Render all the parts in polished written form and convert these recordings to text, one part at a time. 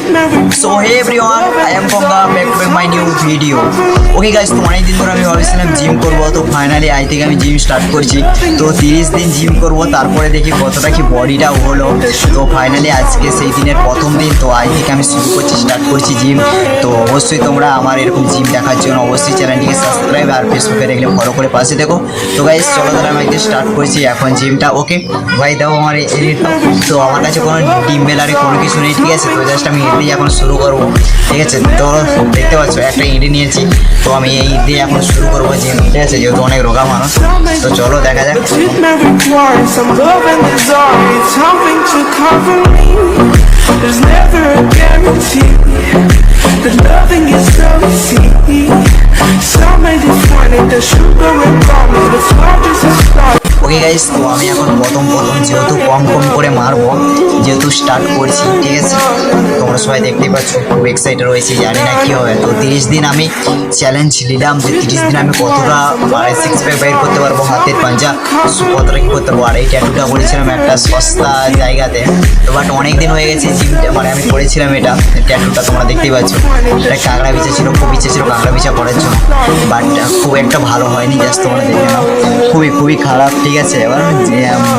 So hey everyone, I am Konga back to my new video. Okay guys, তো অনেক দিন ধরে আমি ভাবছিলাম জিম করব, তো ফাইনালি আজ থেকে আমি জিম স্টার্ট করছি। তো 30 দিন জিম করব, তারপরে দেখি কতটা কি বডিটা হলো। তো ফাইনালি আজকে সেই দিনের প্রথম দিন, তো আজ থেকে আমি শুরু করছি, স্টার্ট করছি জিম। তো অবশ্যই তোমরা আমার এরকম জিম দেখার জন্য অবশ্যই চ্যানেলটিকে সাবস্ক্রাইব আর ফেসবুকে দেখলে ফলো করে পাশে দেখো। তো গাইস চলো তাহলে আমি আজকে স্টার্ট করছি এখন জিমটা। ওকে ভাই দাও আমার এডিটটা। তো আমার কাছে কোনো ডিম্বেলারে কোনো কিছু নেই, ঠিক আছে। তো জাস্ট আমি এড দিয়ে এখন শুরু করবো, ঠিক আছে। তো দেখতে পাচ্ছ একটা ইডি নিয়েছি, তো আমি এই ঈদ দিয়ে এখন শুরু করবো জিম, ঠিক আছে, যেহেতু অনেক রোগা মানুষ। তো চলো দেখা যাক। There's never a guarantee that loving is so easy. Some may define it, the sugar and bomb, the flood is a start. Okay guys, তো আমি এখন প্রথম যেহেতু কম করে মারবো, যেহেতু স্টার্ট করছি, ঠিক আছে। তোমরা সবাই দেখতেই পাচ্ছ, খুব এক্সাইটেড রয়েছে, জানি না কী হবে। তো 30 দিন আমি চ্যালেঞ্জ নিলাম যে 30 দিন আমি কতটা সিক্স প্যাক বাইর করতে পারবো, হাতের পাঞ্জা কতটা কী করতে পারবো। আর এই ট্যাটুটা করেছিলাম একটা সস্তা জায়গাতে, তো বাট অনেক দিন হয়ে গেছে জিমটা, মানে আমি করেছিলাম এটা ট্যাটুটা, তোমরা দেখতেই পাচ্ছ। এটা কাঁকড়া বিছা ছিল, খুব ইচ্ছে ছিল কাঁকড়া বিছা করার জন্য, বাট খুব একটা ভালো হয়নি, জাস্ট তোমরা দেখে নাও, খুবই খারাপ, ঠিক আছে। এবার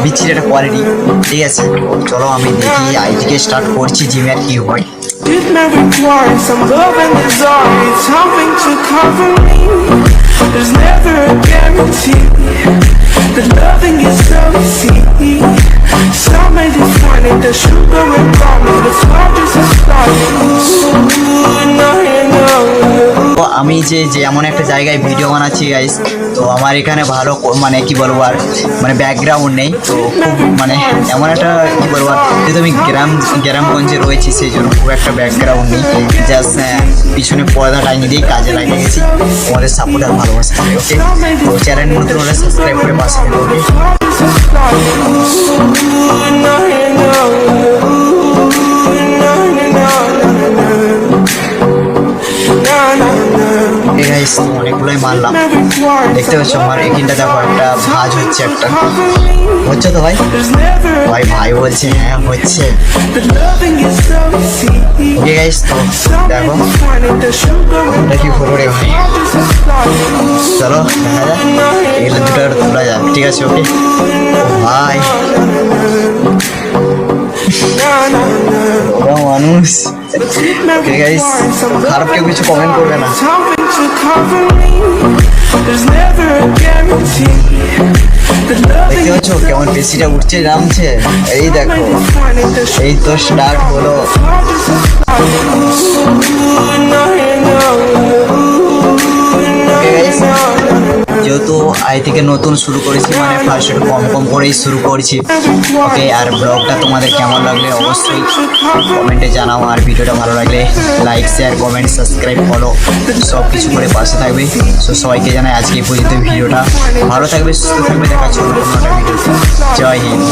বিচ্ছির একটা কোয়ালিটি, ঠিক আছে। চলো আমি দেখি আই থেকে স্টার্ট করছি জিমে আর কি হয়। It may require some love and desire, it's helping to cover me. There's never a guarantee that loving is so easy. Some may define it, the sugar and bomb, the flood is a start. আমি যে এমন একটা জায়গায় video বানাচ্ছি guys, তো আমার এখানে ভালো মানে কি বলবো আর মানে ব্যাকগ্রাউন্ড নেই, তো খুব মানে এমন একটা কি বলবো আর, যেহেতু আমি গ্রামগঞ্জে রয়েছি, সেই জন্য খুব একটা ব্যাকগ্রাউন্ড নেই, জাস্ট পিছনে পর্দা টাঙিয়ে দিয়ে কাজে লাগিয়ে গেছি। তোমাদের সাপোর্ট আর ভালোবাসা, ওকে। তো চ্যানেল নতুন হলে সাবস্ক্রাইব করে পাশে থাকবে, ওকে। অনেকগুলোই মারলাম, দেখতে পাচ্ছ আমার এখানটা দেখো একটা ভাঁজ হচ্ছে, একটা হচ্ছে তো ভাই বলছে হ্যাঁ হচ্ছে। ওকে গাইস, তো দেখো এটা কি হলো রে ভাই। চলো দেখা যাক, এগুলো দুটো তোলা যাক, ঠিক আছে। ওকে ভাই মানুষ, ওকে গাইস, খারাপ কেউ কিছু কমেন্ট করবে না। দেখতে পাচ্ছ কেমন পেশিটা উঠছে নামছে, এই দেখো, এই তো স্টার্ট হলো। যেহেতু আই থেকে নতুন শুরু করেছি, মানে ফার্স্ট একটু কম করেই শুরু করছি, ওকে। আর ব্লগটা তোমাদের কেমন লাগলে অবশ্যই কমেন্টে জানাও, আর ভিডিওটা ভালো লাগলে like share comment subscribe follow সব কিছু করে পাশে থাকবে। সো সবাইকে জানাই আজকে এই পর্যন্ত ভিডিওটা, ভালো থাকবে, সুস্থ থাকবে, দেখা হচ্ছে নতুন একটা ভিডিওতে। জয় হিন্দ।